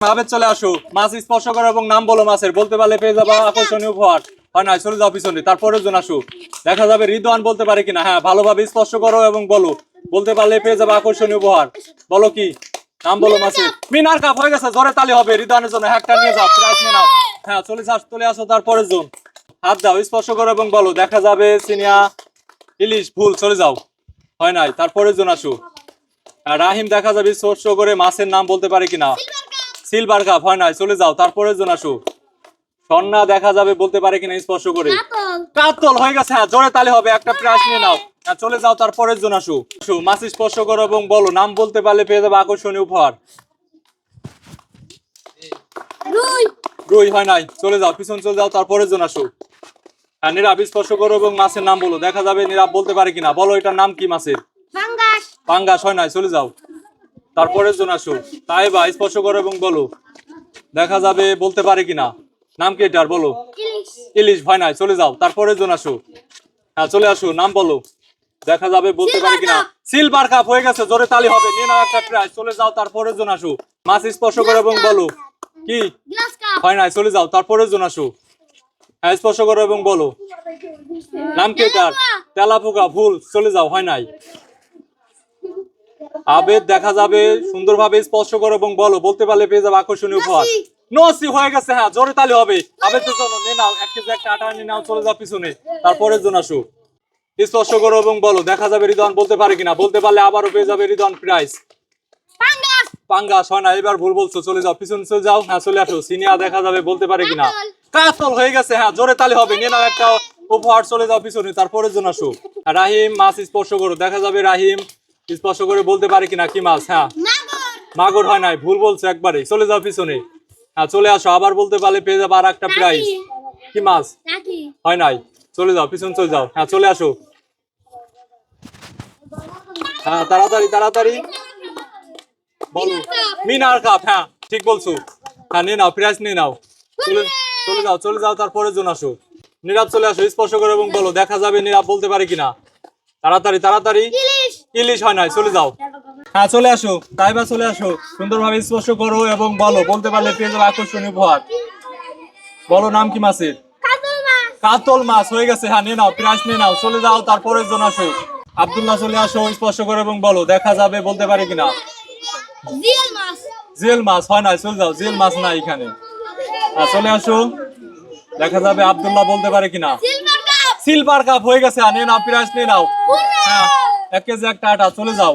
আবেদ চলে আসো, মাছ স্পর্শ করো এবং নাম বলো মাছের, বলতে পারলে পেয়ে যাবা আকর্ষণীয় উপহার। হয় না, চলে যাও পিছনে। তারপরের জন আসো, দেখা যাবে রিদওয়ান বলতে পারে কিনা। হ্যাঁ, ভালোভাবে স্পর্শ করো এবং বলো, বলতে পারলে পেয়ে যাবে আকর্ষণীয় উপহার। বলো কি নাম বলো মাছের। মিনার কাপ হয়ে গেছে, জোরে তালি হবে রিদওয়ানের জন্য। একটা নিয়ে যাও, প্রাইজ নিয়ে নাও। হ্যাঁ, চলে আসো তারপরের জন। হাত দাও, স্পর্শ করো এবং বলো, দেখা যাবে সিনিয়া ইলিশ। ভুল, চলে যাও। হয় নাই, তারপরের জন আসো। রাহিম দেখা যাবে স্পর্শ করে মাছের নাম বলতে পারে কিনা। Silver cup. হয় নাই, চলে যাও। তারপরের জন আসো। সন্না দেখা যাবে বলতে পারে কিনা স্পর্শ করে। কাতল হয়ে গেছে। হ্যাঁ, জোরে তালি হবে, একটা প্রাইজ নিয়ে নাও। হ্যাঁ, চলে যাও। তারপরের জন আসো। মাছ স্পর্শ করো এবং বলো, নাম বলতে পারলে পেয়ে যাবে আকর্ষণীয় উপহার। রুই। হয় নাই, চলে যাও, পিছন চলে যাও। তারপরের জন আসো। হ্যাঁ, নীরব স্পর্শ করো এবং মাছের নাম বলো, দেখা যাবে নীরব বলতে পারে কিনা। বলো এটার নাম কি মাছের। পাঙ্গাস। হয় নাই, চলে যাও। তারপরের জন আসো। তাইবা স্পর্শ করো এবং বলো, দেখা যাবে বলতে পারে কিনা। নাম কি এটার, বলো। ইলিশ। হয় নাই, চলে যাও। তারপরের জন আসো। হ্যাঁ, চলে আসো, নাম বলো, দেখা যাবে বলতে পারে কিনা। সিলভার কাপ হয়ে গেছে, জোরে তালি হবে, নিয়ে নাও একটা প্রাইজ। চলে যাও। তারপরের জন আসো। মাছ স্পর্শ করো এবং বলো কি। হয় নাই, চলে যাও। তারপরের জন আসো। হ্যাঁ, স্পর্শ করো এবং বলো, নাম কি এটার। তেলাপোকা। ভুল, চলে যাও। হয় নাই। আবেদ দেখা যাবে সুন্দরভাবে স্পর্শ করো এবং বলো, বলতে পারলে পেয়ে যাবে আকর্ষণীয় উপহার। নসি হয়ে গেছে। হ্যাঁ, জোরে তালি হবে। আবেদের জন্য নিয়ে নাও 1 কেজি একটা আটা নিয়ে নাও, চলে যাও পিছনে। তারপরের জন আসো। স্পর্শ করো এবং বলো, দেখা যাবে রিদওয়ান বলতে পারে কিনা। বলতে পারলে আবারও পেয়ে যাবে রিদওয়ান প্রাইজ। পাঙ্গাস। হয় না, এবার ভুল বলছো, চলে যাও, পিছনে চলে যাও। হ্যাঁ, চলে আসো। সিনিয়া দেখা যাবে বলতে পারে কিনা। কাতল হয়ে গেছে। হ্যাঁ, জোরে তালি হবে, নিয়ে নাও একটা উপহার। চলে যাও পিছনে। তারপরের জন আসো। রাহিম মাছ স্পর্শ করো, দেখা যাবে রাহিম স্পর্শ করে বলতে পারে কিনা কি মাছ। হ্যাঁ, মাগুর। হয় নাই, ভুল বলছো একবারে, চলে যাও পিছনে। হ্যাঁ, চলে আসো, আবার বলতে পারলে পেয়ে যাবে আর একটা প্রাইজ। কি মাছ। হয় নাই, চলে যাও, পিছনে চলে যাও। হ্যাঁ, চলে আসো। হ্যাঁ, তাড়াতাড়ি তাড়াতাড়ি বলো। মিনার কাপ। হ্যাঁ, ঠিক বলছো। হ্যাঁ, নিয়ে নাও, প্রাইজ নিয়ে নাও। চলে চলে যাও। তারপরের জন আসো। নীরব চলে আসো, স্পর্শ করো এবং বলো, দেখা যাবে নীরব বলতে পারে কিনা। তাড়াতাড়ি তাড়াতাড়ি। ইলিশ। হয় নাই, চলে যাও। হ্যাঁ, চলে আসো। তাইবা চলে আসো, সুন্দরভাবে স্পর্শ করো এবং বলো, বলতে পারলে পেয়ে যাবে আকর্ষণীয় উপহার। বলো নাম কি মাছের। কাতল মাছ। হয়ে গেছে। হ্যাঁ, নিয়ে নাও, প্রাইজ নিয়ে নাও। চলে যাও। তারপরের জন আসো। আব্দুল্লাহ চলে আসো, স্পর্শ করো এবং বলো, দেখা যাবে বলতে পারে কিনা। জিয়েল মাছ। হয় নাই, চলে যাও, জিয়েল মাছ না এখানে। চলে আসো, দেখা যাবে আব্দুল্লাহ বলতে পারে কিনা। Silver cup. হয়ে গেছে। নিয়ে নাও, প্রাইজ নিয়ে নাও। হ্যাঁ, 1 কেজি একটা আটা। চলে যাও।